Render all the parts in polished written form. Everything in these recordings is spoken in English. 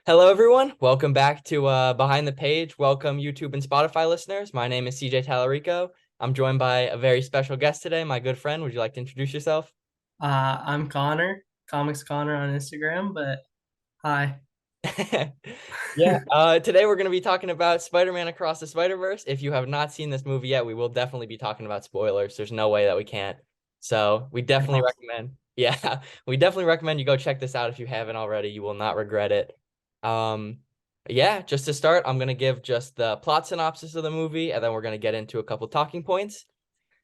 Hello, everyone. Welcome back to Behind the Page. Welcome, YouTube and Spotify listeners. My name is CJ Tallarico. I'm joined by a very special guest today, my good friend. Would you like to introduce yourself? I'm Connor, Comics Connor on Instagram, but hi. Yeah, today we're going to be talking about Spider-Man Across the Spider-Verse. If you have not seen this movie yet, we will definitely be talking about spoilers. There's no way that we can't. So we definitely Impossible. recommend, yeah, we definitely recommend you go check this out if you haven't already. You will not regret it. Um, yeah, just to start, I'm going to give just the plot synopsis of the movie, and then we're going to get into a couple talking points.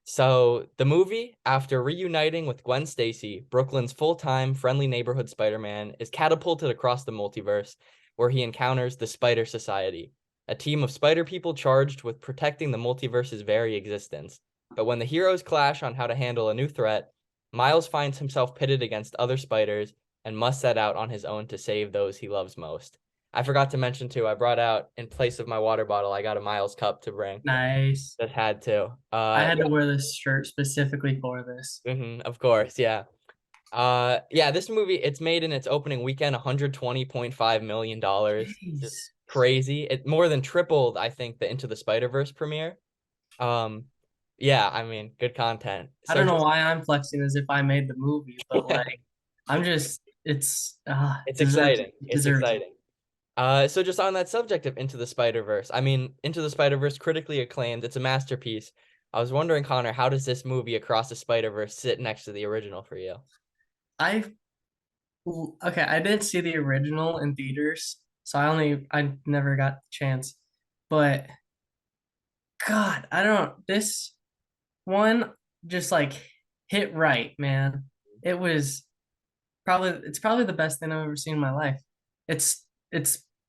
So, the movie, after reuniting with Gwen Stacy, Brooklyn's full-time friendly neighborhood Spider-Man, is catapulted across the multiverse, where he encounters the Spider Society, a team of spider people charged with protecting the multiverse's very existence. But when the heroes clash on how to handle a new threat, Miles finds himself pitted against other spiders and must set out on his own to save those he loves most. I forgot to mention too, I brought out, in place of my water bottle, I got a Miles cup to bring. Nice. Just had to. I had to wear this shirt specifically for this. Of course, yeah. Yeah, this movie, it's made in its opening weekend $120.5 million. Jeez. Just crazy. It more than tripled, I think, the Into the Spider-Verse premiere. Um, yeah, I mean, good content. I So don't know just why I'm flexing as if I made the movie, but like I'm just it's it's deserves exciting. it It's deserves it. exciting. So just on that subject of Into the Spider-Verse, I mean, Into the Spider-Verse critically acclaimed. It's a masterpiece. I was wondering, Connor, how does this movie Across the Spider-Verse sit next to the original for you? I okay, I didn't see the original in theaters, so I never got the chance. But God, I don't this one just like hit right, man. It was it's probably the best thing I've ever seen in my life. It's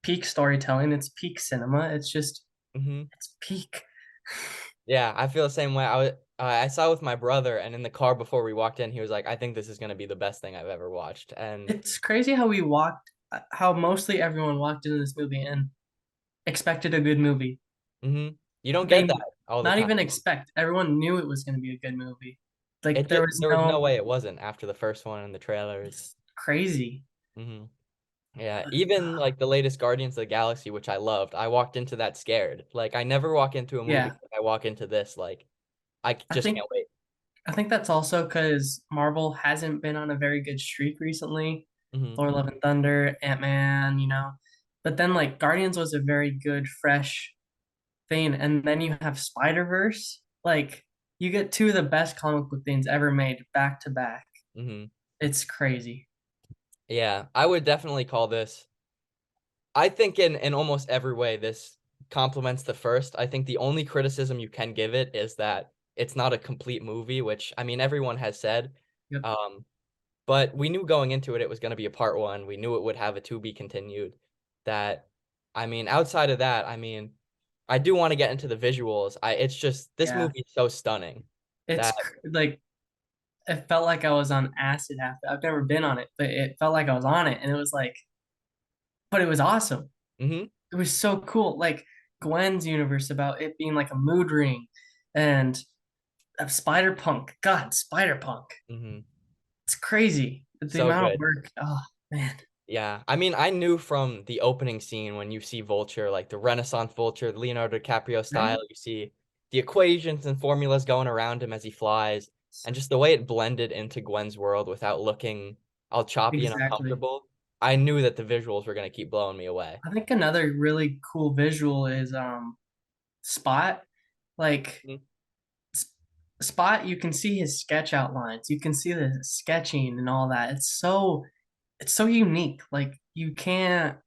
peak storytelling, it's peak cinema. Hmm. It's peak. Yeah, I feel the same way. I saw it with my brother, and in the car before we walked in, he was like, "I think this is gonna be the best thing I've ever watched." And It's crazy how mostly everyone walked into this movie and expected a good movie. you don't get They that all the not time. even expect. Everyone knew it was going to be a good movie. Like there was There was no no way it wasn't after the first one and the trailers. It's crazy. Hmm. Yeah, even like the latest Guardians of the Galaxy, which I loved, I walked into that scared. Like I never walk into a movie Yeah, like I walk into this like I just think can't wait. I think that's also because Marvel hasn't been on a very good streak recently. Hmm. Thor: Love and Thunder, Ant-Man. But then like Guardians was a very good, fresh thing, and then you have Spider-Verse. Like you get two of the best comic book things ever made back to back. Hmm. It's crazy. Yeah, I would definitely call this. I think in almost every way this complements the first. I think the only criticism you can give it is that it's not a complete movie, which I mean everyone has said. Yep. Um, but we knew going into it was going to be a part one. We knew it would have a to be continued. That I mean, outside of that, I mean, I do want to get into the visuals. It's just this Yeah. movie is so stunning that Like it felt like I was on acid after. I've never been on it, but it felt like I was on it, and it was like, but it was awesome. hmm It was so cool. Like Gwen's universe about it being like a mood ring and Spider Punk. God, Spider Punk. hmm It's crazy. The so amount of good. work. Oh man. Yeah, I mean, I knew from the opening scene when you see Vulture, like the Renaissance Vulture, the Leonardo DiCaprio style, Right? you see the equations and formulas going around him as he flies, and just the way it blended into Gwen's world without looking all choppy and Exactly. uncomfortable. I knew that the visuals were going to keep blowing me away. I think another really cool visual is Spot. Like Mhm. S- Spot, you can see his sketch outlines. You can see the sketching and all that. It's so unique. Like you can't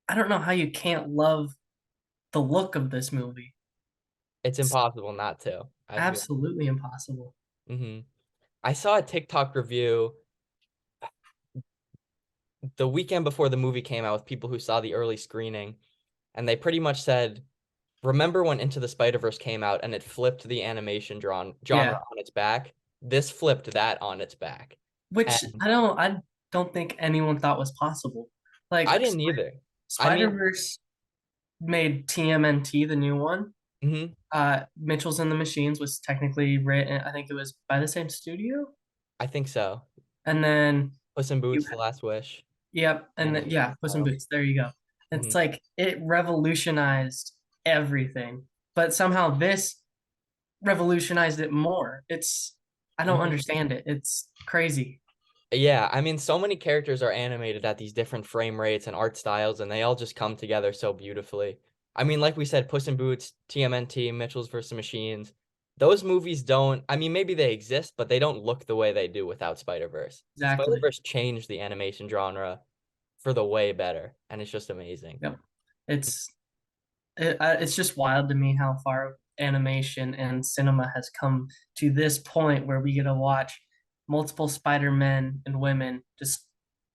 I don't know how you can't love the look of this movie. It's It's impossible not to. I feel. absolutely impossible. Hmm. I saw a TikTok review the weekend before the movie came out with people who saw the early screening, and they pretty much said remember when Into the Spider-Verse came out and it flipped the animation drawn genre Yeah. on its back? This flipped that on its back. Which And I don't think anyone thought was possible. I Like didn't either. I mean, Spider-Verse made TMNT the new one. mhm, Mitchell's and the Machines was technically written, I think it was by the same studio. I think so. And then Puss in you Boots, The Last Wish. Yep, and then, animation yeah, Puss in style. Boots. There you go. It's Mhm. like it revolutionized everything, but somehow this revolutionized it more. I don't Mhm. understand it. It's crazy. Yeah, I mean, so many characters are animated at these different frame rates and art styles, and they all just come together so beautifully. I mean, like we said, Puss in Boots, TMNT, Mitchell's vs. Machines, those movies don't, I mean, maybe they exist, but they don't look the way they do without Spider-Verse. Exactly. Spider-Verse changed the animation genre for the way better, and it's just amazing. Yep. It's it's just wild to me how far animation and cinema has come to this point where we get to watch multiple Spider-Men and women just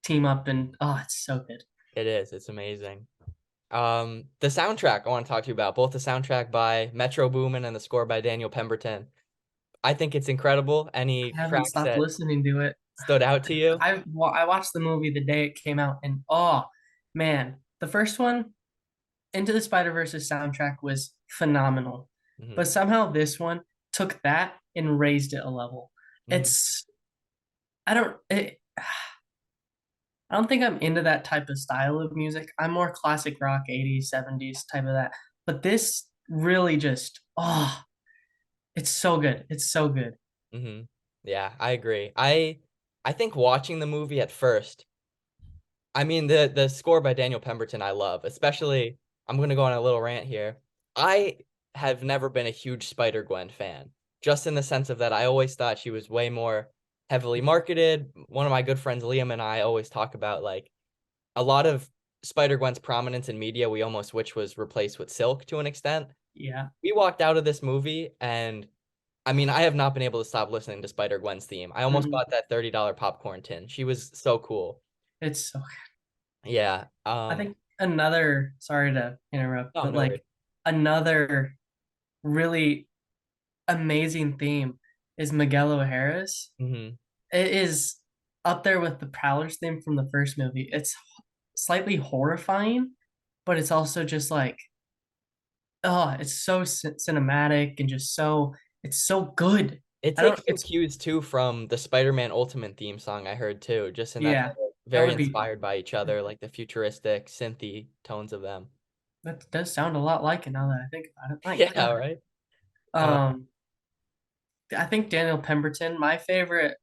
team up and oh, it's so good. It is, it's amazing. The soundtrack I want to talk to you about, both the soundtrack by Metro Boomin and the score by Daniel Pemberton. I think it's incredible. Any I haven't tracks stopped that listening to it. stood out to you? I watched the movie the day it came out, and oh man, the first one, Into the Spider-Verse's soundtrack was phenomenal, Hmm. but somehow this one took that and raised it a level. Hmm. It's I don't it, I don't think I'm into that type of style of music. I'm more classic rock, 80s, 70s type of that. But this really just it's so good. It's so good. Hmm. Yeah, I agree. I think watching the movie at first, I mean the score by Daniel Pemberton I love, especially I'm gonna go on a little rant here. I have never been a huge Spider-Gwen fan, just in the sense of that I always thought she was way more heavily marketed. One of my good friends, Liam, and I always talk about like a lot of Spider-Gwen's prominence in media we almost wish was replaced with Silk to an extent. Yeah. We walked out of this movie and I mean, I have not been able to stop listening to Spider-Gwen's theme. I almost Mhm. bought that $30 popcorn tin. She was so cool. It's so Yeah. I think another, sorry to interrupt, Oh, but no worries. like another really amazing theme is Miguel O'Hara's. Hmm. It is up there with the Prowler's theme from the first movie. It's slightly horrifying, but it's also just like, oh, it's so cinematic and just so, it's so good. It I don't, takes some it's, cues too from the Spider-Man Ultimate theme song I heard too, just in that yeah, they're that very would be, inspired by each other, like the futuristic synthy tones of them. that does sound a lot like it now that I think about it. My Yeah, God. right. Uh, Um, I think Daniel Pemberton. My favorite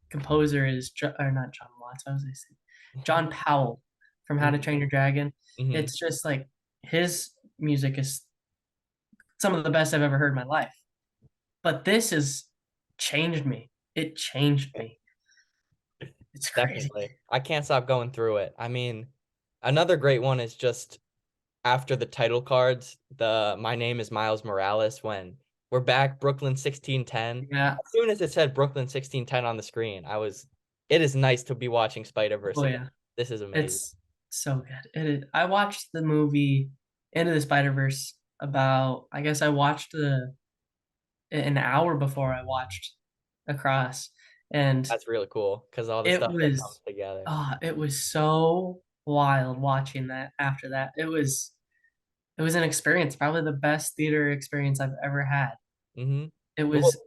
composer is or not John Watts. I was gonna say John Powell from How to hmm. Train Your Dragon. Hmm. It's just like his music is some of the best I've ever heard in my life. But this has changed me. It changed me. It's crazy. Definitely. I can't stop going through it. I mean, another great one is just after the title cards, the My Name is Miles Morales when we're back Brooklyn 1610. Yeah. As soon as it said Brooklyn 1610 on the screen, it is nice to be watching Spider-Verse Oh again. yeah. This is amazing. It's so good. It is. I watched the movie Into the Spider Verse about. I guess I watched an hour before I watched Across, and That's really cool because all the it stuff that comes was together. it was so wild watching that after that. It was an experience, probably the best theater experience I've ever had. Hmm. It We'll, was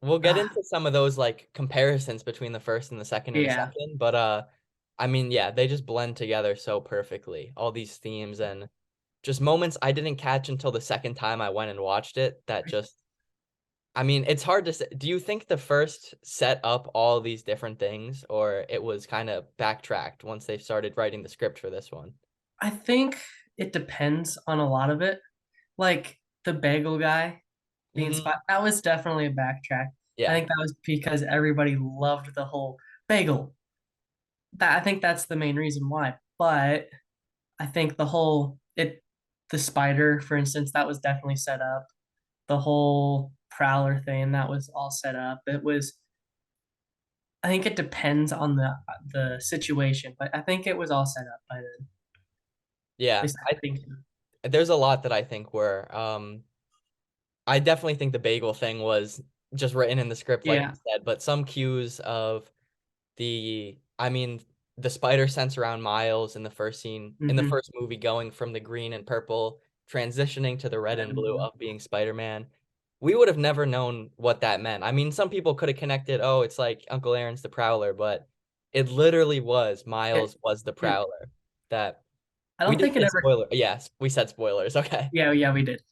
we'll get ah, into some of those like comparisons between the first and the second in a yeah. second, but I mean, yeah, they just blend together so perfectly. All these themes and just moments I didn't catch until the second time I went and watched it that just I mean, it's hard to say. Do you think the first set up all these different things, or it was kind of backtracked once they started writing the script for this one? I think it depends on a lot of it. Like the bagel guy being Hmm. spot that was definitely a backtrack. I Yeah. think that was because everybody loved the whole bagel. That I think that's the main reason why. But I think the spider, for instance, that was definitely set up. The whole prowler thing, that was all set up. It was I think it depends on the situation, but I think it was all set up by then. At Yeah. least I think so. There's a lot that I think were I definitely think the bagel thing was just written in the script, like you Yeah. said, but some cues of I mean, the spider sense around Miles in the first scene, in the Hmm. first movie, going from the green and purple, transitioning to the red Red and and blue blue. of being Spider-Man. We would have never known what that meant. I mean, some people could have connected, oh, it's like Uncle Aaron's the Prowler, but It literally was It, Miles was the it Prowler. That I we don't did think it say ever. spoiler. Yes, we said spoilers. Okay. Yeah, yeah, we did.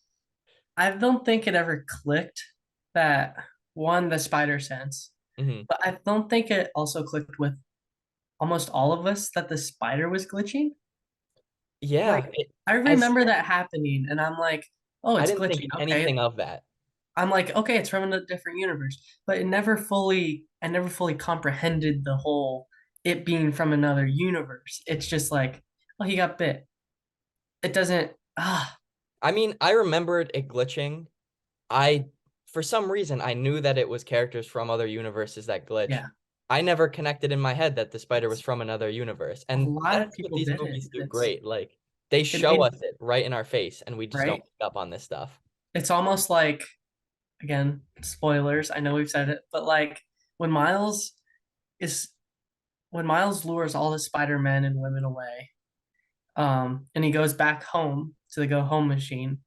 I don't think it ever clicked that one, the spider sense, Hmm. but I don't think it also clicked with almost all of us that the spider was glitching. Yeah. Like, I As remember that happening, and I'm like, oh, I it's didn't think glitching. Okay. anything of that. I'm like, okay, it's from a different universe. But I never fully comprehended the whole it being from another universe. It's just like, oh, he got bit. It doesn't, I mean, I remembered it glitching. I, for some reason, I knew that it was characters from other universes that glitch. yeah. I never connected in my head that the spider was It's, from another universe. a And lot of that's what people these did it. movies do It's, great. Like, they it show made, us it right in our face, and we just don't right? pick up on this stuff. It's almost like, again, spoilers. I know we've said it, but like when Miles is, when Miles lures all the Spider Men and women away, and he goes back home to the go home machine,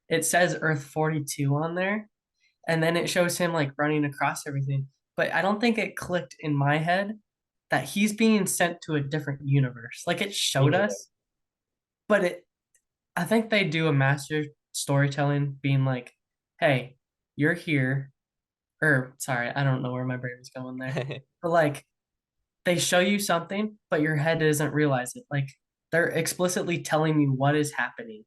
it says Earth 42 on there, and then it shows him like running across everything. But I don't think it clicked in my head that he's being sent to a different universe. Like it Me showed neither. us, but it I think they do a master storytelling being like, hey, you're here. Or sorry, I don't know where my brain was going there. But like they show you something, but your head doesn't realize it. Like they're explicitly telling you what is happening,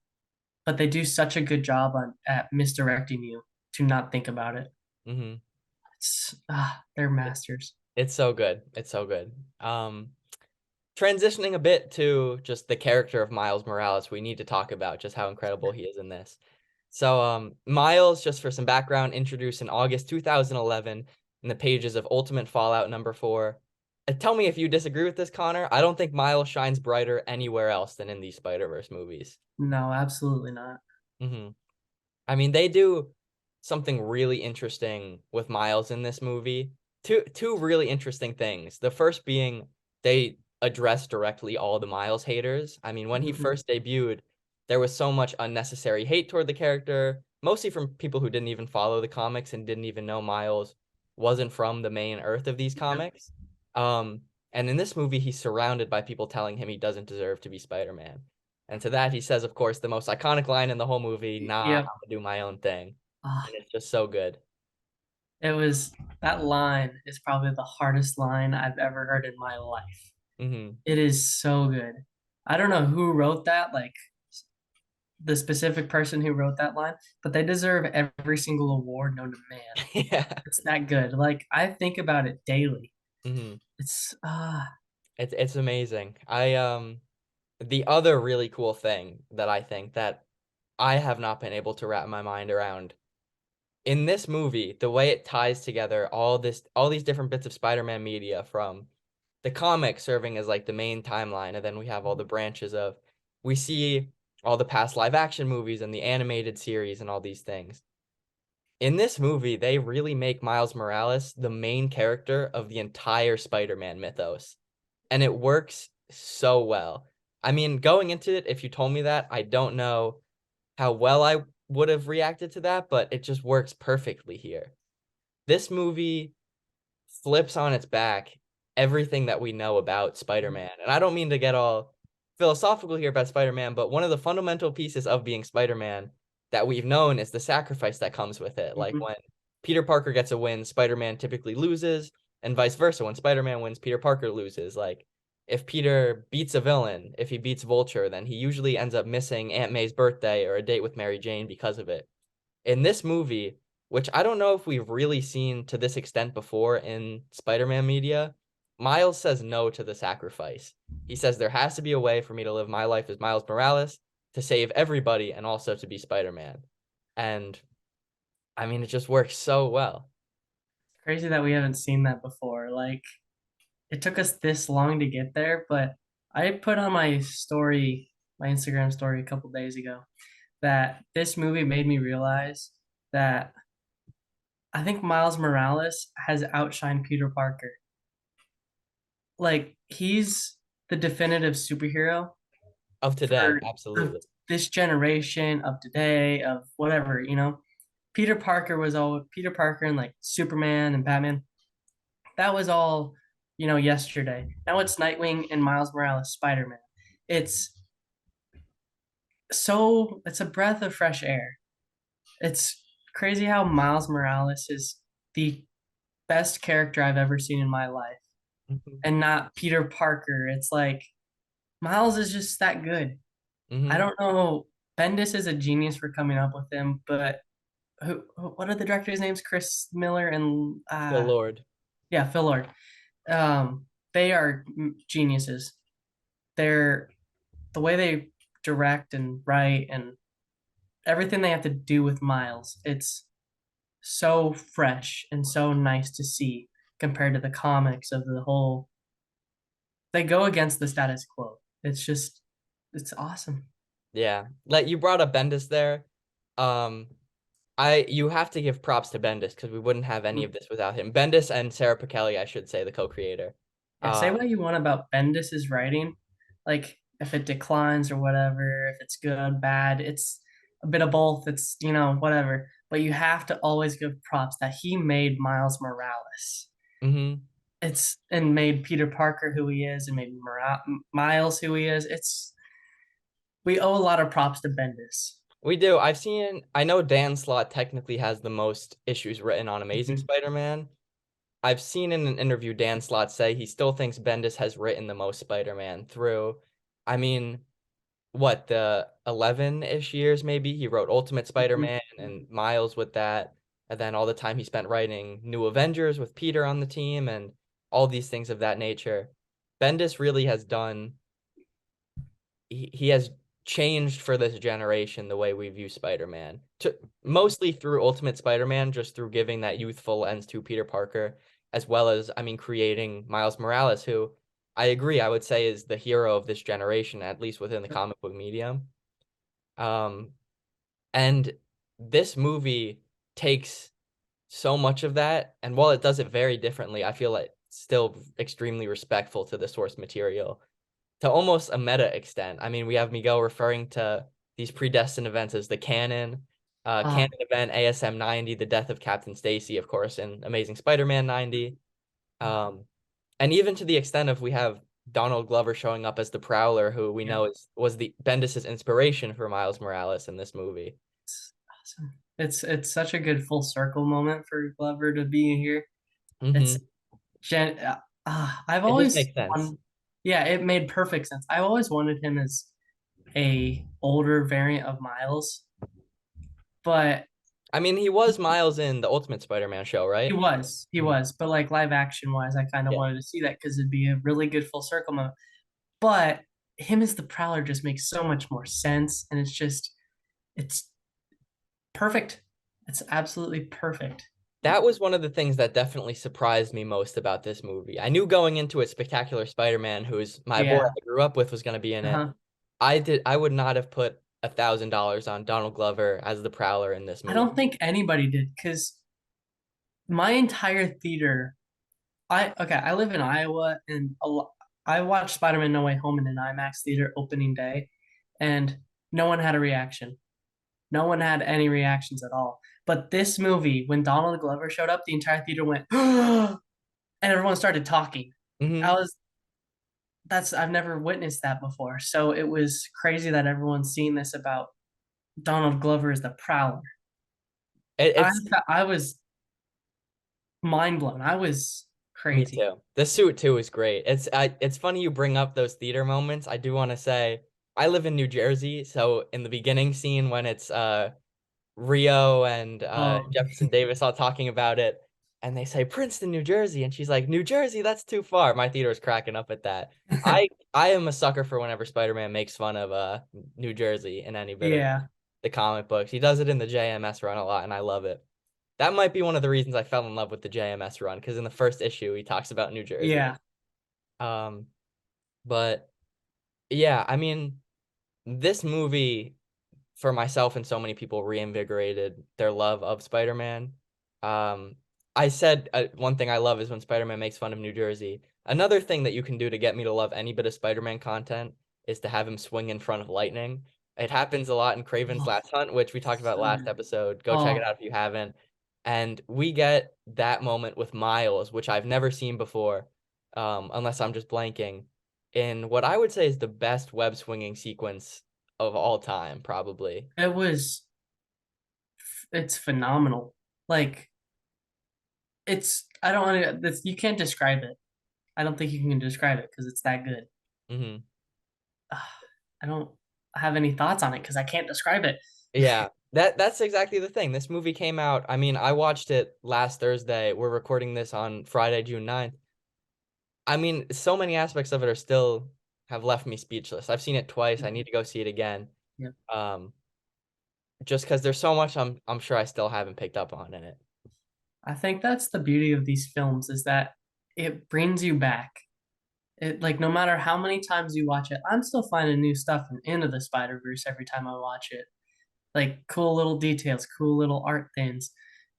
but they do such a good job on at misdirecting you to not think about it. Hmm. They're masters. It's so good. It's so good. Um, Transitioning a bit to just the character of Miles Morales, we need to talk about just how incredible he is in this. So, Miles, just for some background, introduced in August 2011 in the pages of Ultimate Fallout number 4. Tell me if you disagree with this, Connor. I don't think Miles shines brighter anywhere else than in these Spider-Verse movies. No, absolutely not. Hmm. I mean, they do something really interesting with Miles in this movie. Two really interesting things. The first being they address directly all the Miles haters. I mean, when he Mhm. first debuted, there was so much unnecessary hate toward the character, mostly from people who didn't even follow the comics and didn't even know Miles wasn't from the main Earth of these Yep. comics. Um, and in this movie, he's surrounded by people telling him he doesn't deserve to be Spider-Man. And to that, he says, of course, the most iconic line in the whole movie, nah, I'm Yep. gonna do my own thing. Ah, And it's just so good. it was that line is probably the hardest line I've ever heard in my life. Hmm. It is so good. I don't know who wrote that, like the specific person who wrote that line, but they deserve every single award known to man. Yeah. It's that good. Like I think about it daily. Hmm. It's It's amazing. The other really cool thing that I think that I have not been able to wrap my mind around in this movie, the way it ties together all these different bits of Spider-Man media from the comic serving as like the main timeline, and then we have all the branches of we see all the past live action movies and the animated series and all these things. In this movie, they really make Miles Morales the main character of the entire Spider-Man mythos, and it works so well. I mean, going into it, if you told me that, I don't know how well I would have reacted to that, but it just works perfectly here. This movie flips on its back everything that we know about Spider-Man. And I don't mean to get all philosophical here about Spider-Man, but one of the fundamental pieces of being Spider-Man that we've known is the sacrifice that comes with it. Like mhm. when Peter Parker gets a win, Spider-Man typically loses, and vice versa. When Spider-Man wins, Peter Parker loses. Like if Peter beats a villain, if he beats Vulture, then he usually ends up missing Aunt May's birthday or a date with Mary Jane because of it. In this movie, which I don't know if we've really seen to this extent before in Spider-Man media, Miles says no to the sacrifice. He says there has to be a way for me to live my life as Miles Morales to save everybody and also to be Spider-Man. And I mean, it just works so well. Crazy that we haven't seen that before. Like it took us this long to get there, but I put on my story, my Instagram story a couple days ago, that this movie made me realize that I think Miles Morales has outshined Peter Parker. Like he's the definitive superhero Of today, for of absolutely. this generation of today of whatever, you know. Peter Parker was all Peter Parker and like Superman and Batman. That was all yesterday. Now it's Nightwing and Miles Morales Spider-Man. It's it's a breath of fresh air. It's crazy how Miles Morales is the best character I've ever seen in my life Hmm. and not Peter Parker. It's like Miles is just that good. I Hmm. don't know. Bendis is a genius for coming up with him, but what are the directors' names? Chris Miller and Phil Lord. yeah, Phil Lord. They are geniuses. They're the way they direct and write and everything they have to do with Miles. It's so fresh and so nice to see compared to the comics of the whole. They go against the status quo. It's awesome. Yeah. Like you brought up Bendis there. Um, you have to give props to Bendis because we wouldn't have any of this without him. Bendis and Sarah Pichelli, I should say, the co-creator. Yeah, Um, say what you want about Bendis's writing, like if it declines or whatever, if it's good, bad, it's a bit of both. It's whatever, but you have to always give props that he made Miles Morales. mhm. It's and made Peter Parker who he is, and made Miles who he is. We owe a lot of props to Bendis. We do. I know Dan Slott technically has the most issues written on Amazing Mhm. Spider-Man. I've seen in an interview Dan Slott say he still thinks Bendis has written the most Spider-Man through, I mean, what, the 11-ish years maybe? He wrote Ultimate Mhm. Spider-Man and Miles with that, and then all the time he spent writing New Avengers with Peter on the team and all these things of that nature. Bendis really has done he has changed for this generation the way we view Spider-Man. Mostly through Ultimate Spider-Man, just through giving that youthful lens to Peter Parker, as well as, I mean, creating Miles Morales, who I agree, I would say is the hero of this generation, at least within the comic book medium. Um, and this movie takes so much of that, and while it does it very differently, I feel like it's still extremely respectful to the source material to almost a meta extent. I mean, we have Miguel referring to these predestined events as the canon Ah, event, ASM 90, the death of Captain Stacy, of course, in Amazing Spider-Man 90. Um, and even to the extent of we have Donald Glover showing up as the Prowler, who we yeah, know was the Bendis's inspiration for Miles Morales in this movie. it's awesome. It's such a good full circle moment for Glover to be here. It's Hmm. Gen. I've It just always makes sense. yeah, it made perfect sense. I've always wanted him as a older variant of Miles, but I mean, he was Miles in the Ultimate Spider-Man show, he right? was, he Mhm. was, but like live action wise, I kind of Yeah. wanted to see that because it'd be a really good full circle moment. But him as the Prowler just makes so much more sense, and it's perfect. It's absolutely perfect. That was one of the things that definitely surprised me most about this movie. I knew going into it, Spectacular Spider-Man, who's my boy Yeah. I grew up with, was going to be in it. Uh-huh. I would not have put $1,000 on Donald Glover as the Prowler in this I movie. don't think anybody did because my entire theater. I live in Iowa, and I watched Spider-Man No Way Home in an IMAX theater opening day, and no one had a reaction. No one had any reactions at all. But this movie, when Donald Glover showed up, the entire theater went, and everyone started talking. I Hmm. was that's I've never witnessed that before. So it was crazy that everyone's seeing this about Donald Glover as the Prowler. I It's I was mind blown. I was me crazy. too. The suit too is great. It's funny you bring up those theater moments. I do want to say I live in New Jersey, so in the beginning scene when it's Rio and Oh Jefferson Davis all talking about it, and they say Princeton, New Jersey, and she's like, New Jersey, that's too far. My theater was cracking up at that. I am a sucker for whenever Spider-Man makes fun of New Jersey in any bit of yeah, the comic books. He does it in the JMS run a lot, and I love it. That might be one of the reasons I fell in love with the JMS run, because in the first issue he talks about New Jersey. yeah, Um, but yeah, I mean, this movie for myself and so many people reinvigorated their love of Spider-Man. Um, I said one thing I love is when Spider-Man makes fun of New Jersey. Another thing that you can do to get me to love any bit of Spider-Man content is to have him swing in front of lightning. It happens a lot in Kraven's oh, Last Hunt, which we talked about so last good. episode. Go check it Oh, out if you haven't. And we get that moment with Miles, which I've never seen before, unless I'm just blanking, in what I would say is the best web swinging sequence of all time, probably. It was it's phenomenal. Like it's I don't want to this you can't describe it. I don't think you can describe it because it's that good. Hmm. I don't have any thoughts on it because I can't describe it. Yeah, that's exactly the thing. This movie came out. I mean, I watched it last Thursday. We're recording this on Friday, June 9th. I mean, so many aspects of it are still have left me speechless. I've seen it twice. I need to go see it again. Yeah. Um, just because there's so much I'm sure I still haven't picked up on in it. I think that's the beauty of these films is that it brings you back. It like no matter how many times you watch it, I'm still finding new stuff in Into the Spider-Verse every time I watch it. Like cool little details, cool little art things.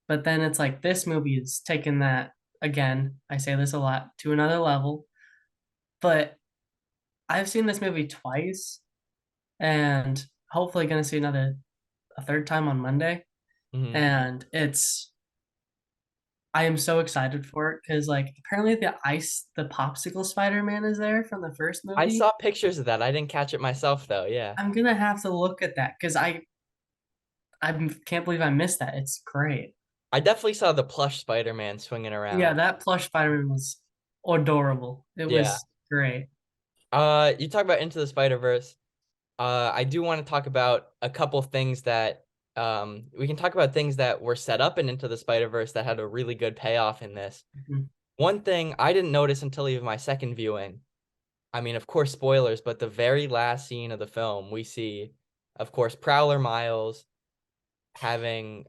But then it's like this movie is taking that again, I say this a lot, to another level. But I've seen this movie twice and hopefully gonna see a third time on Monday. Hmm. And I am so excited for it because like apparently the popsicle Spider-Man is there from the first I movie. saw pictures of that. I didn't catch it myself though. Yeah. I'm gonna have to look at that because I can't believe I missed that. It's great. I definitely saw the plush Spider-Man swinging Yeah, around. that plush Spider-Man was adorable. It Yeah. was great. You talk about Into the Spider-Verse. I do want to talk about a couple things that we can talk about things that were set up in Into the Spider-Verse that had a really good payoff in this. Mhm. One thing I didn't notice until even my second viewing. I mean, of course, spoilers, but the very last scene of the film, we see, of course, Prowler Miles having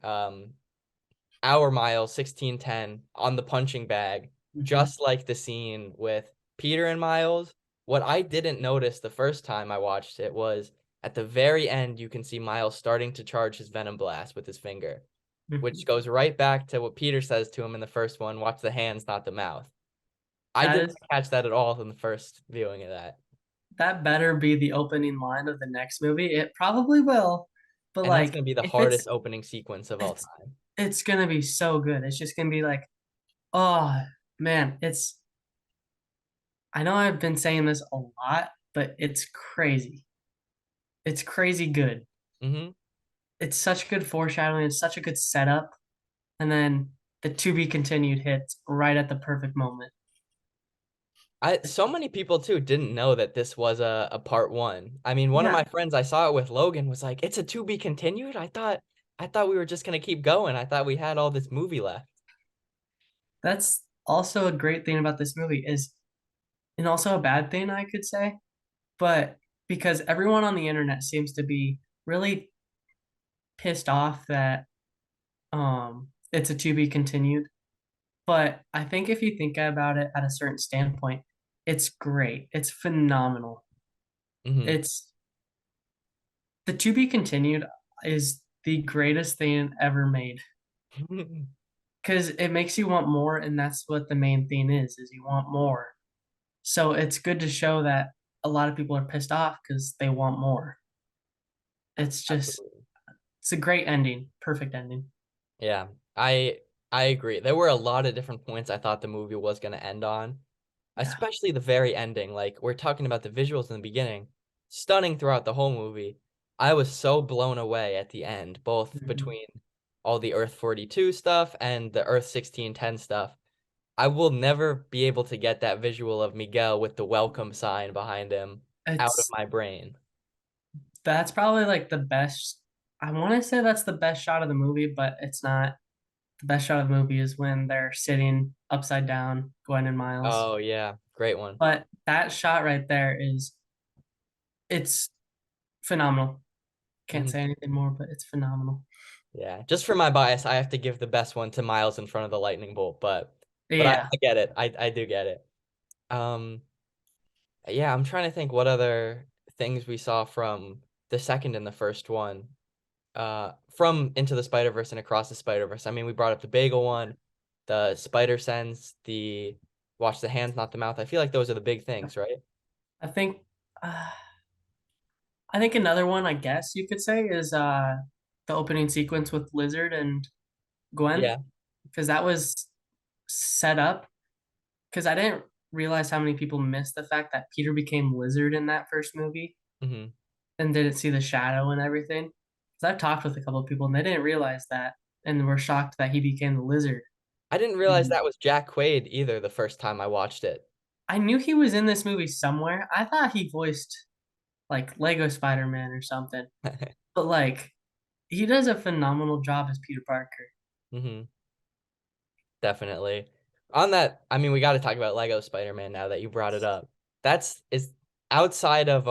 our Miles 1610 on the punching bag, Mhm. just like the scene with Peter and Miles. What I didn't notice the first time I watched it was at the very end, you can see Miles starting to charge his Venom Blast with his finger, which Mhm. goes right back to what Peter says to him in the first one, watch the hands, not the mouth. I That did is not catch that at all in the first viewing of that. that better be the opening line of the next movie. It probably will, but And that's like going to be the if hardest opening sequence of all it's time. it's gonna be so good. It's just gonna be like, oh man, it's I know I've been saying this a lot, but it's crazy. It's crazy good. Hmm. It's such good foreshadowing. It's such a good setup. And then the to be continued hits right at the perfect moment. So many people too didn't know that this was a part one. I mean, one of Yeah, my friends I saw it with Logan was like, "It's a to be continued." I thought we were just gonna keep going. I thought we had all this movie left. that's also a great thing about this movie is, and also a bad thing I could say, but because everyone on the internet seems to be really pissed off that it's a to be continued. But I think if you think about it at a certain standpoint, it's great. It's phenomenal. Hmm. It's the to be continued is the greatest thing ever made because it makes you want more, and that's what the main thing is you want more. So it's good to show that a lot of people are pissed off because they want more. It's just Absolutely. it's a great ending, perfect ending. Yeah, I I agree. There were a lot of different points I thought the movie was gonna end on, Yeah. especially the very ending. Like we're talking about the visuals in the beginning, stunning throughout the whole movie. I was so blown away at the end, both Mhm. between all the Earth 42 stuff and the Earth 1610 stuff. I will never be able to get that visual of Miguel with the welcome sign behind him out of It's my brain. that's probably like the best. I want to say that's the best shot of the movie, but it's not. The best shot of the movie is when they're sitting upside down, Gwen and Miles. Oh yeah, great one. But that shot right there is it's phenomenal. Can't Hmm. say anything more, but it's phenomenal. Yeah, just for my bias, I have to give the best one to Miles in front of the lightning bolt, but Yeah. I get it. I do get it. Um, yeah, I'm trying to think what other things we saw from the second and the first one. From Into the Spider-Verse and Across the Spider-Verse. I mean, we brought up the bagel one, the spider sense, the watch the hands, not the mouth. I feel like those are the big things, right? I think uh, I think another one I guess you could say is the opening sequence with Lizard and Gwen Yeah. because that was set up because I didn't realize how many people missed the fact that Peter became Lizard in that first movie Hmm. and didn't see the shadow and everything. Because I've talked with a couple of people and they didn't realize that and were shocked that he became the Lizard. I didn't realize And that was Jack Quaid either the first time I watched it. I knew he was in this movie somewhere. I thought he voiced like Lego Spider-Man or something. But like he does a phenomenal job as Peter Parker. Hmm. Definitely. On that, I mean, we got to talk about Lego Spider-Man now that you brought it up. That's is outside of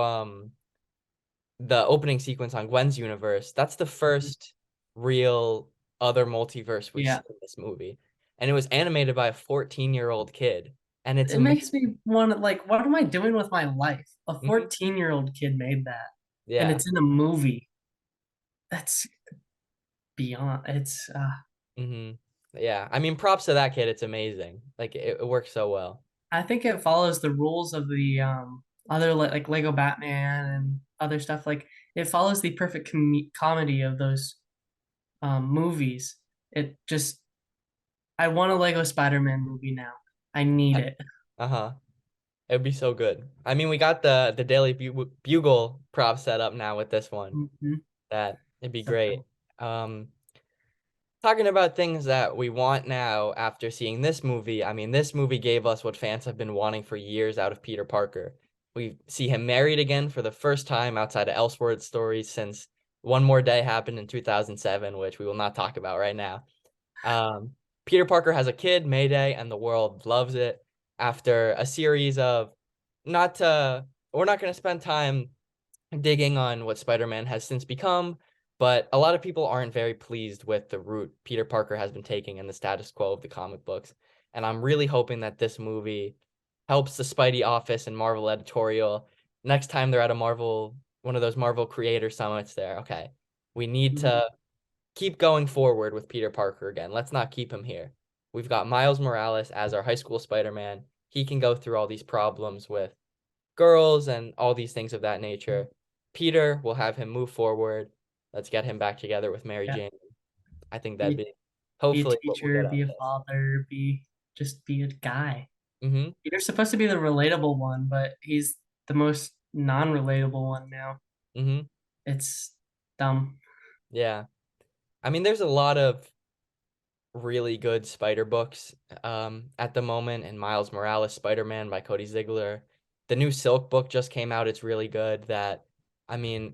the opening sequence on Gwen's universe. That's the first real other multiverse we see Yeah. in this movie. And it was animated by a 14-year-old kid. And it's It amazing. makes me want to like, what am I doing with my life? A Mhm. 14-year-old kid made that, and Yeah. it's in a movie. That's beyond. Hmm. Yeah. I mean, props to that kid. It's amazing. Like it works so well. I think it follows the rules of the other like Lego Batman and other stuff. Like it follows the perfect comedy of those movies. It just I want a Lego Spider-Man movie now. I need it. Uh-huh. It would be so good. I mean, we got the Daily Bugle prop set up now with this one. Mhm. That it'd be So great. cool. Talking about things that we want now after seeing this movie, I mean, this movie gave us what fans have been wanting for years out of Peter Parker. We see him married again for the first time outside of Elseworlds stories since One More Day happened in 2007, which we will not talk about right now. Um, Peter Parker has a kid, Mayday, and the world loves it. After a series of not to, we're not going to spend time digging on what Spider-Man has since become, but a lot of people aren't very pleased with the route Peter Parker has been taking in the status quo of the comic books. And I'm really hoping that this movie helps the Spidey office and Marvel editorial. Next time they're at a Marvel, one of those Marvel creator summits there, okay, we need Mhm. to keep going forward with Peter Parker again. Let's not keep him here. We've got Miles Morales as our high school Spider-Man. He can go through all these problems with girls and all these things of that nature. Peter will have him move forward. Let's get him back together with Mary Yeah. Jane. I think that'd Be be be a hopefully what we'll teacher, get out be of a this. father, be a guy. Mm-hmm. Peter's supposed to be the relatable one, but he's the most non-relatable one now. Mm-hmm. It's dumb. Yeah. I mean, there's a lot of really good Spider books at the moment, and Miles Morales Spider-Man by Cody Ziegler. The new Silk book just came out. It's really good. That I mean,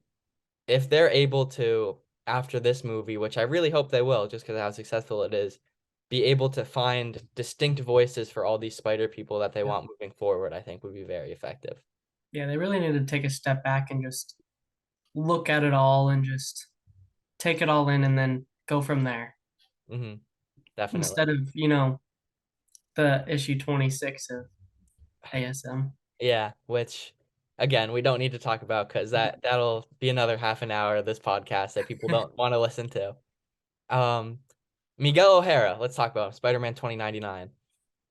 if they're able to, after this movie, which I really hope they will, just because of how successful it is, be able to find distinct voices for all these spider people that they Yeah. want moving forward, I think would be very effective. Yeah, they really need to take a step back and just look at it all and just take it all in and then go from there. Hmm. Definitely. Instead of, the issue 26 of ASM. Yeah, which again, we don't need to talk about because that'll be another half an hour of this podcast that people don't want to listen to. Um, Miguel O'Hara, let's talk about him, Spider-Man 2099.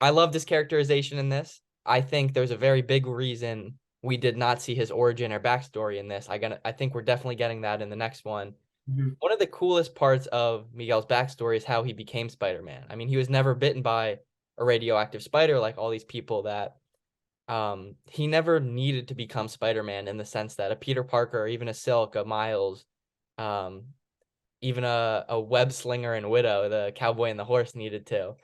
I love this characterization in this. I think there's a very big reason we did not see his origin or backstory in this. I think we're definitely getting that in the next one. Mhm. One of the coolest parts of Miguel's backstory is how he became Spider-Man. I mean, he was never bitten by a radioactive spider like all these people that he never needed to become Spider-Man in the sense that a Peter Parker or even a Silk, a Miles, um, even a web slinger and Widow, the cowboy and the horse needed to,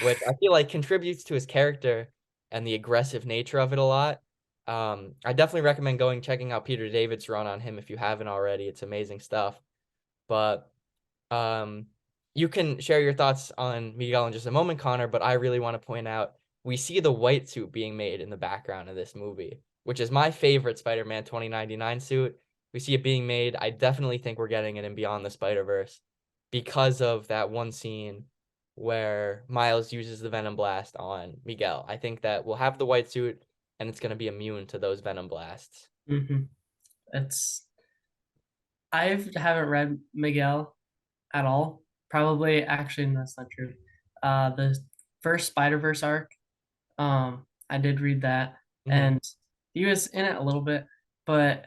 which I feel like contributes to his character and the aggressive nature of it a lot. I definitely recommend checking out Peter David's run on him if you haven't already. It's amazing stuff. But um, you can share your thoughts on Miguel in just a moment, Connor, but I really want to point out we see the white suit being made in the background of this movie, which is my favorite Spider-Man 2099 suit. We see it being made. I definitely think we're getting it in Beyond the Spider-Verse because of that one scene where Miles uses the Venom Blast on Miguel. I think that we'll have the white suit and it's going to be immune to those Venom Blasts. Mhm. It's I haven't read Miguel at all. Probably, actually, that's not true. The first Spider-Verse arc, I did read that, Hmm. and he was in it a little bit, but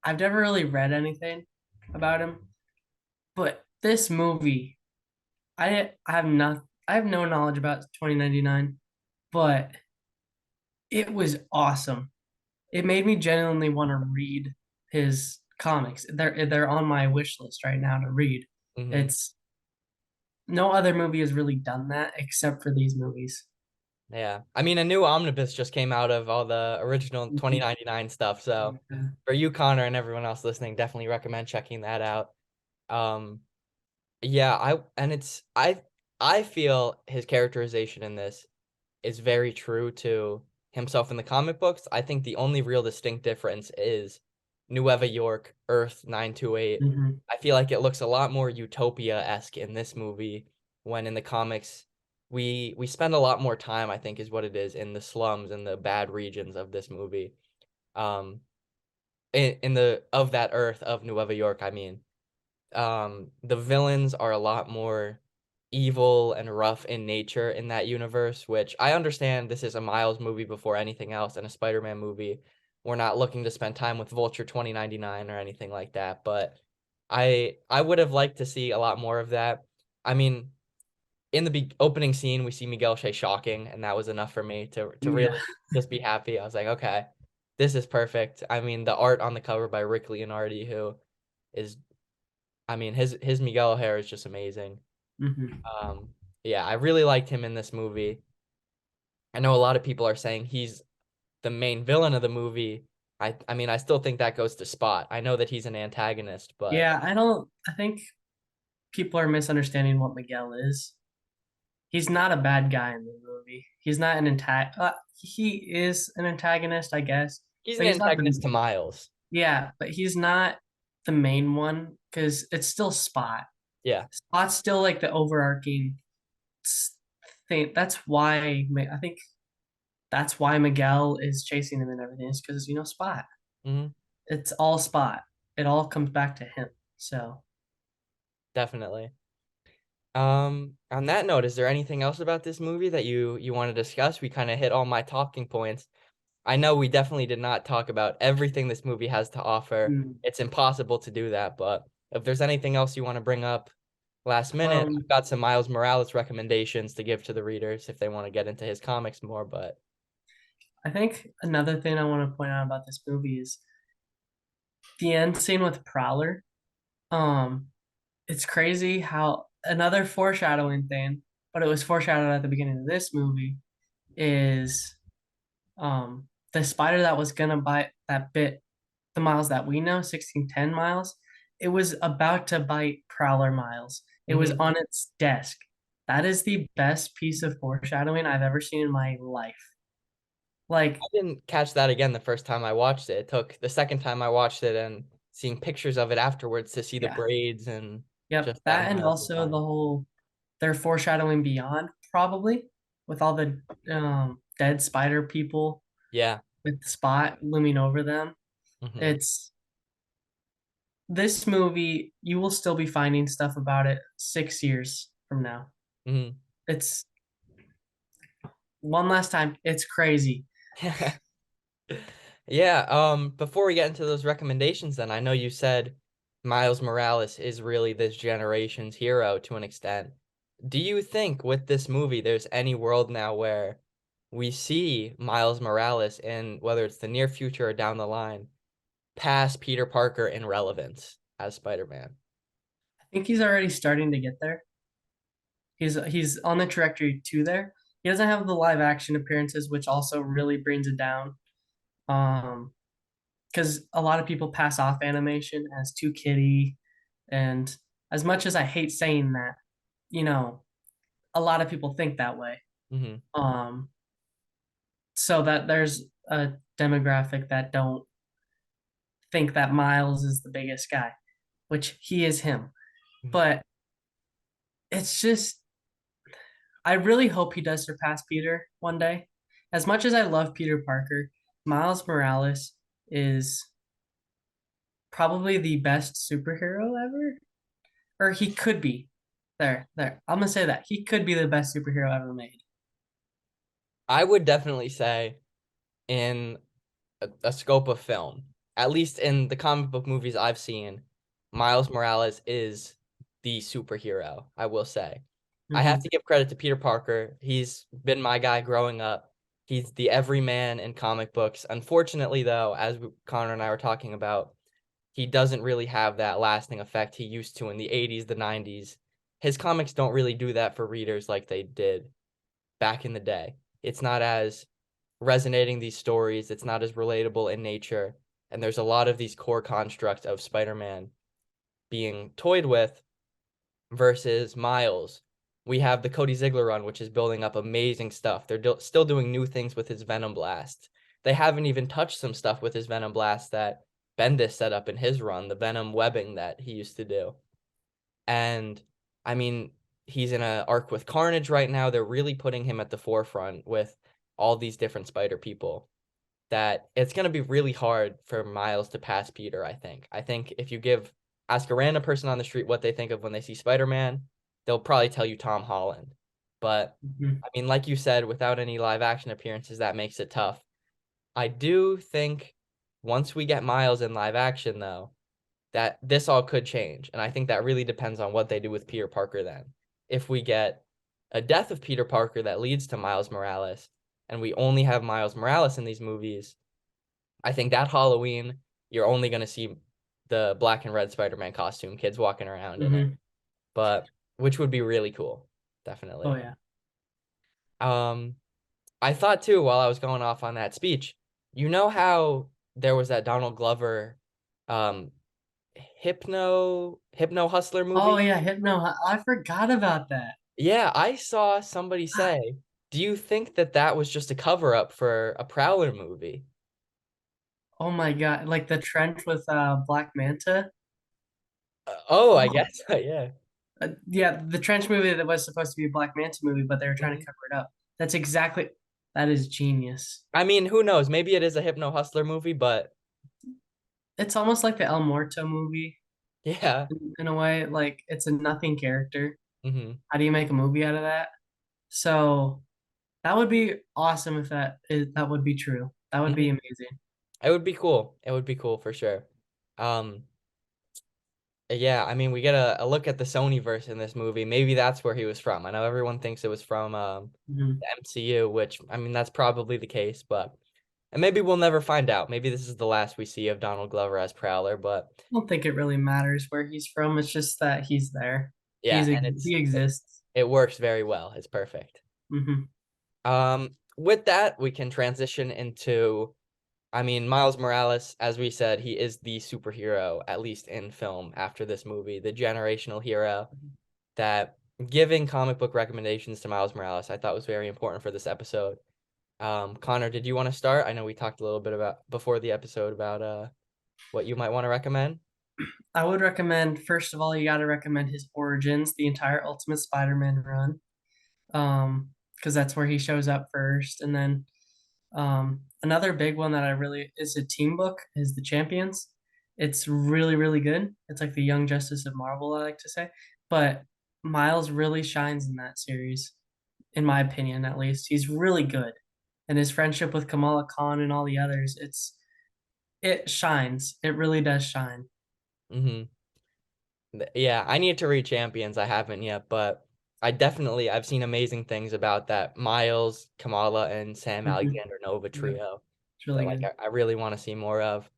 I've never really read anything about him. But this movie, I have no knowledge about 2099, but It was awesome. It made me genuinely want to read his comics. They're on my wish list right now to read. Hmm. It's no other movie has really done that except for these movies. Yeah. I mean, a new omnibus just came out of all the original Mhm. 2099 stuff. So Yeah. for you, Connor, and everyone else listening, definitely recommend checking that out. Um, yeah, I feel his characterization in this is very true to himself in the comic books. I think the only real distinct difference is Nueva York, Earth 928. Mhm. I feel like it looks a lot more Utopia-esque in this movie when in the comics we spend a lot more time, I think is what it is, in the slums and the bad regions of this movie. Um in the of that Earth of Nueva York, I mean. The villains are a lot more evil and rough in nature in that universe, which I understand this is a Miles movie before anything else and a Spider-Man movie. We're not looking to spend time with Vulture 2099 or anything like that, but I would have liked to see a lot more of that. I mean, in the opening scene, we see Miguel Shea shocking, and that was enough for me to Yeah. really just be happy. I was like, okay, this is perfect. I mean, the art on the cover by Rick Leonardi, who is I mean, his Miguel hair is just amazing. Mhm. Um, yeah, I really liked him in this movie. I know a lot of people are saying he's the main villain of the movie. I mean, I still think that goes to Spot. I know that he's an antagonist, but Yeah, I think people are misunderstanding what Miguel is. He's not a bad guy in the movie. He's not an he is an antagonist, I guess, he's an but he's not antagonist the to Miles. yeah, but he's not the main one because it's still Spot. Yeah. Spot's still like the overarching thing. That's why I think that's why Miguel is chasing him and everything is because Spot. Hmm. It's all Spot. It all comes back to him. So Definitely. On that note, is there anything else about this movie that you want to discuss? We kind of hit all my talking points. I know we definitely did not talk about everything this movie has to offer. mm, It's impossible to do that, but if there's anything else you want to bring up last minute, I've um, got some Miles Morales recommendations to give to the readers if they want to get into his comics more, but I think another thing I want to point out about this movie is the end scene with Prowler. Um, it's crazy how another foreshadowing thing, but it was foreshadowed at the beginning of this movie, is the spider that was gonna bite that bit the Miles that we know, 1610 Miles, it was about to bite Prowler Miles. It was mhm. on its desk. That is the best piece of foreshadowing I've ever seen in my life. I Like, didn't catch that again the first time I watched it. It took the second time I watched it and seeing pictures of it afterwards to see the yeah. braids and Yep, just that that and Miles also design. the whole they're foreshadowing beyond probably with all the dead spider people Yeah. with the spot looming over them. Hmm. It's this movie, you will still be finding stuff about it 6 years from now. Hmm. It's one last time, it's crazy. Yeah, before we get into those recommendations then, I know you said Miles Morales is really this generation's hero to an extent. Do you think with this movie there's any world now where we see Miles Morales in whether it's the near future or down the line past Peter Parker in relevance as Spider-Man? I think he's already starting to get there. He's on the trajectory to there. He doesn't have the live action appearances, which also really brings it down. Um, because a lot of people pass off animation as too kiddie, and as much as I hate saying that, you know, a lot of people think that way. Hmm. Um, so that there's a demographic that don't think that Miles is the biggest guy, which he is him. But it's just I really hope he does surpass Peter one day. As much as I love Peter Parker, Miles Morales is probably the best superhero ever, or he could be. There. I'm gonna say that he could be the best superhero ever made. I would definitely say in a scope of film, at least in the comic book movies I've seen, Miles Morales is the superhero, I will say. I have Hmm. to give credit to Peter Parker. He's been my guy growing up. He's the everyman in comic books. Unfortunately, though, as Connor and I were talking about, he doesn't really have that lasting effect he used to in the 80s, the 90s. His comics don't really do that for readers like they did back in the day. It's not as resonating, these stories, it's not as relatable in nature. And there's a lot of these core constructs of Spider-Man being toyed with versus Miles. We have the Cody Ziegler run, which is building up amazing stuff. They're still doing new things with his Venom Blast. They haven't even touched some stuff with his Venom Blast that Bendis set up in his run, the Venom webbing that he used to do. And I mean, he's in an arc with Carnage right now. They're really putting him at the forefront with all these different Spider people. That it's going to be really hard for Miles to pass Peter, I think. I think if you ask a random person on the street what they think of when they see Spider-Man, they'll probably tell you Tom Holland. But Mhm. I mean, like you said, without any live action appearances, that makes it tough. I do think once we get Miles in live action, though, that this all could change. And I think that really depends on what they do with Peter Parker then. If we get a death of Peter Parker that leads to Miles Morales, and we only have Miles Morales in these movies, I think that Halloween, you're only going to see the black and red Spider-Man costume, kids walking around in it, Mhm. but which would be really cool, Oh definitely. yeah. Um, I thought too, while I was going off on that speech, you know how there was that Donald Glover, um, Hypno Hustler Oh movie? yeah, Hypno. I forgot about that. Yeah, I saw somebody say, do you think that that was just a cover up for a Prowler movie? Oh my God, like the trench with Black Manta. Oh, I Oh, guess, yeah. yeah, the trench movie that was supposed to be a Black Manta movie, but they were trying to Mhm. cover it up. That's exactly, that is genius. I mean, who knows? Maybe it is a Hypno Hustler movie, but It's almost like the El Muerto movie yeah. in a way. Like it's a nothing character. Hmm. How do you make a movie out of that? So that would be awesome if that would be true. That would be Hmm. amazing. It would be cool. It would be cool for sure. Um, yeah, I mean, we get a look at the Sony verse in this movie. Maybe that's where he was from. I know everyone thinks it was from Mhm. the MCU, which I mean, that's probably the case, but and maybe we'll never find out. Maybe this is the last we see of Donald Glover as Prowler, but I don't think it really matters where he's from. It's just that he's there. yeah, and He exists. it works very well. It's perfect. Hmm. With that, we can transition into, I mean, Miles Morales, as we said, he is the superhero, at least in film after this movie, the generational hero that giving comic book recommendations to Miles Morales, I thought was very important for this episode. Connor, did you want to start? I know we talked a little bit about before the episode about what you might want to recommend. I would recommend, first of all, you got to recommend his origins, the entire Ultimate Spider-Man run, because that's where he shows up first. And then another big one that I really is a team book is The Champions. It's really, really good. It's like the Young Justice of Marvel, I like to say. But Miles really shines in that series, in my opinion, at least. He's really good. And his friendship with Kamala Khan and all the others, it shines. It really does shine. Hmm. Yeah, I need to read Champions. I haven't yet, but I've seen amazing things about that Miles, Kamala, and Sam Mhm. Alexander Nova Yeah, trio it's that really like good. I really want to see more of.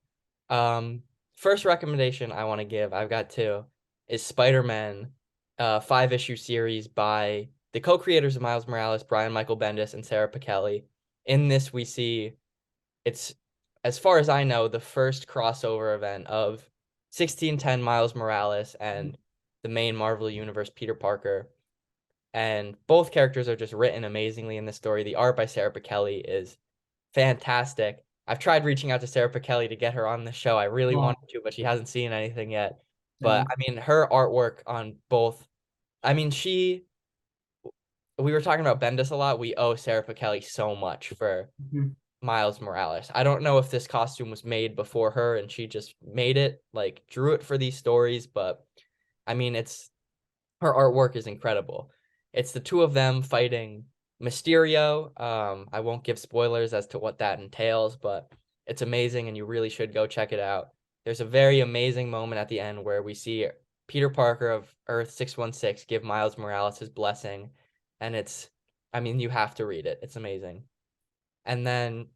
Um, First recommendation I want to give, I've got two, is Spider-Man, 5 issue series by the co-creators of Miles Morales, Brian Michael Bendis and Sarah Pichelli. In this, we see it's, as far as I know, the first crossover event of 1610 Miles Morales and the main Marvel Universe Peter Parker. And both characters are just written amazingly in this story. The art by Sarah Pichelli is fantastic. I've tried reaching out to Sarah Pichelli to get her on the show. I really Oh, wanted to, but she hasn't seen anything yet. But dang. I mean, her artwork on both, I mean, we were talking about Bendis a lot. We owe Sarah Pichelli so much for Mhm. Miles Morales. I don't know if this costume was made before her and she just made it, like drew it for these stories, but I mean, it's her artwork is incredible. It's the two of them fighting Mysterio. I won't give spoilers as to what that entails, but it's amazing and you really should go check it out. There's a very amazing moment at the end where we see Peter Parker of Earth 616 give Miles Morales his blessing, and I mean, you have to read it. It's amazing. And then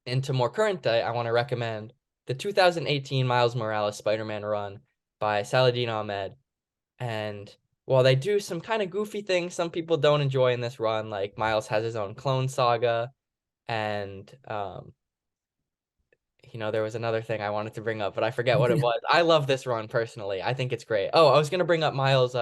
into more current day, I want to recommend the 2018 Miles Morales Spider-Man run by Saladin Ahmed. And while they do some kind of goofy things some people don't enjoy in this run, like Miles has his own clone saga, and there was another thing I wanted to bring up, but I forget what it was. I love this run personally. I think it's great. Oh, I was gonna bring up Miles,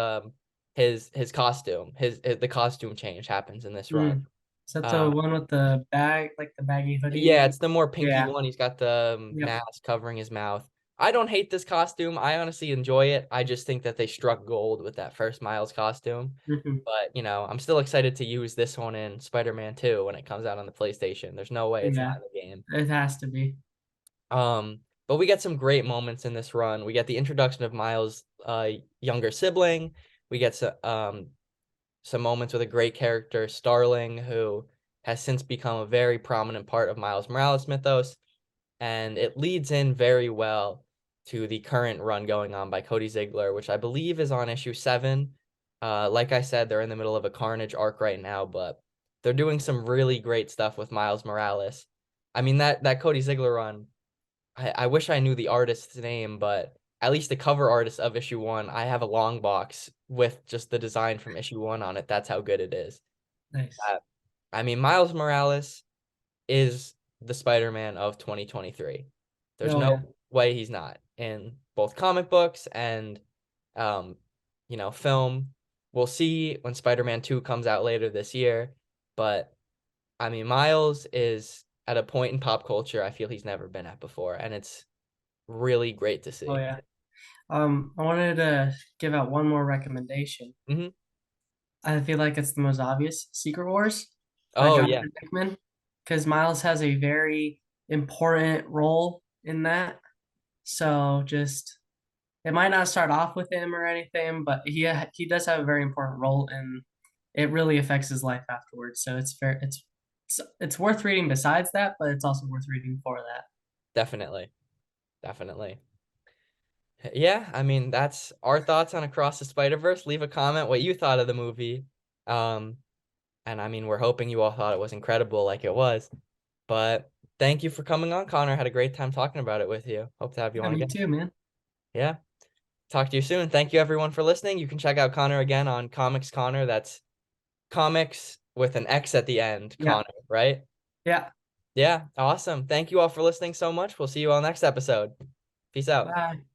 his costume, the costume change happens in this run. Is that the Uh, one with the bag, like the baggy hoodie? yeah, it's the more pinky Yeah. one. He's got the Yep. mask covering his mouth. I don't hate this costume. I honestly enjoy it. I just think that they struck gold with that first Miles costume. Hmm. But, I'm still excited to use this one in Spider-Man 2 when it comes out on the PlayStation. There's no way it's not Yeah. in the game. It has to be. But we get some great moments in this run. We get the introduction of Miles' younger sibling. We get some moments with a great character, Starling, who has since become a very prominent part of Miles Morales mythos. And it leads in very well to the current run going on by Cody Ziegler, which I believe is on issue 7. Like I said, they're in the middle of a Carnage arc right now, but they're doing some really great stuff with Miles Morales. I mean, that Cody Ziegler run, I wish I knew the artist's name, but at least the cover artist of issue 1, I have a long box with just the design from issue 1 on it. That's how good it is. Nice. Uh, I mean, Miles Morales is the Spider-Man of 2023. There's Oh no yeah. way he's not in both comic books and um, film. We'll see when Spider-Man 2 comes out later this year, but I mean, Miles is at a point in pop culture I feel he's never been at before, and it's really great to Oh see. yeah. I wanted to give out one more recommendation. Hmm. I feel like it's the most obvious. Secret Wars by Oh yeah, Jonathan Hickman, because Miles has a very important role in that. So just it might not start off with him or anything, but he does have a very important role, and it really affects his life afterwards. So it's worth reading besides that, but it's also worth reading for that. definitely, definitely. Yeah, I mean, that's our thoughts on Across the Spider-Verse. Leave a comment what you thought of the movie. Um, and I mean, we're hoping you all thought it was incredible like it was. But thank you for coming on, Connor. Had a great time talking about it with you. Hope to have you Yeah, on me again. too, man. Yeah. Talk to you soon. Thank you everyone for listening. You can check out Connor again on Comics Connor. That's comics with an X at the end, Yeah, Connor, right? yeah. Yeah, awesome. Thank you all for listening so much. We'll see you all next episode. Peace out. Bye.